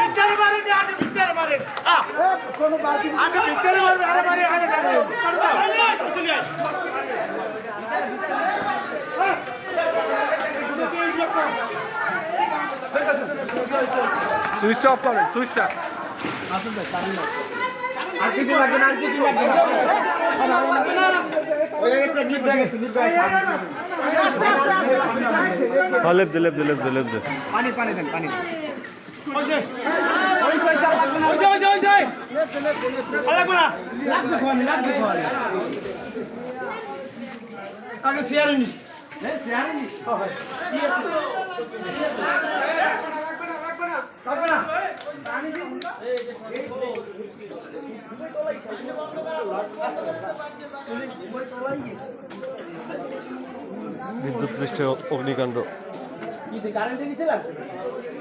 ভিতরে মারেন আগে ভিতরে মারেন কোনো বাকি আগে ভিতরে মারেন আরে মারে আগে সুইচটা অফ করেন সুইচটা আর কিছু লাগবে না আর কিছু লাগবে না হয়ে গেছে নিপ গেছে লেফট লেফট পানি পানি দেন পানি আগে শেয়ারে নিস বিদ্যুৎ পৃষ্ঠে অগ্নিকাণ্ড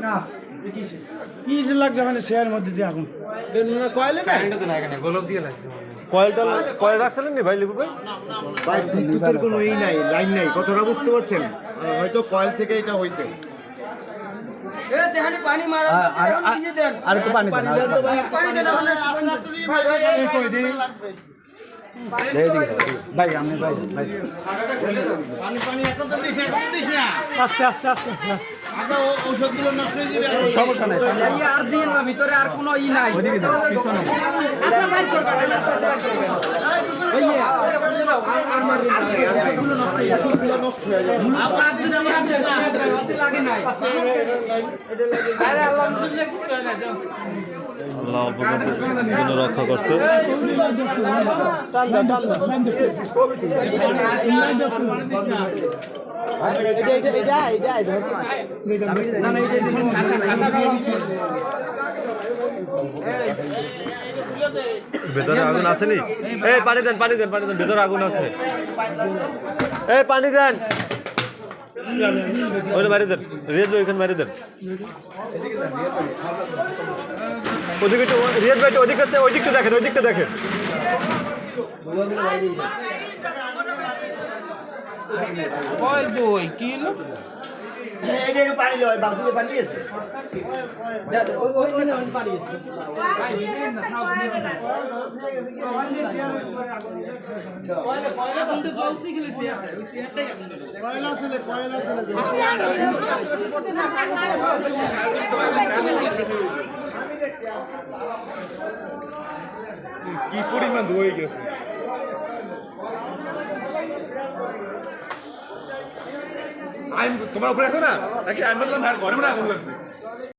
না কি লাগছে মানে শেয়ার মধ্যে দিয়ে আগুন কয়েলে না গোলক দিয়ে লাগছে কয়েল রাখছিলেন নি ভাই লিপু ভাই ভাই বিদ্যুতের কোনো নাই লাইন নাই কথাটা বুঝতে পারছেন হয়তো কয়েল থেকে এটা হয়েছে আর একটু পানি দেন ভাই আমি ভাই পানি পানি একদম দিস না আস্তে আস্তে আস্তে আগে ঔষধগুলো নষ্ট হয়ে যাবে সমস্যা নাই আর দিন না ভিতরে আর কোনো নাই ওদিকে দাও পিছনে আচ্ছা ভাই করবেন রাস্তাতে ভাই করবেন ওই আর মারি ঔষধগুলো নষ্ট হয়ে যাবে ঔষধগুলো নষ্ট হয়ে যাবে আপনার দিন আমি লাগে নাই এটা লাগে আরে আলহামদুলিল্লাহ কিছু হয় না যাও আল্লাহ অল্প জন্য রক্ষা করছে টান দাও ভেতরে আগুন আসেনি এই পানি দেন ভেতরে আগুন আছে এই পানি দেন ওইটা মারি দেন রিয়াজ ভাই ওইখানে মারি দেন ওদিকে রিয়াজ ভাই ওই দিকটা দেখেন কয় বই কি হলো এই যে পানি লয় বালতিতে পানি আছে ওই পানি আছে ভাই দিন না খাও কয়লা কিন্তু জলসি গেলে শেয়ার ওই শেয়ারটাই কয়লা ছেলে কি পরিমাণ ধুয়ে গেছে তোমার উপরে এখন না নাকি আমি বললাম ঘরে মনে আগুন লাগছে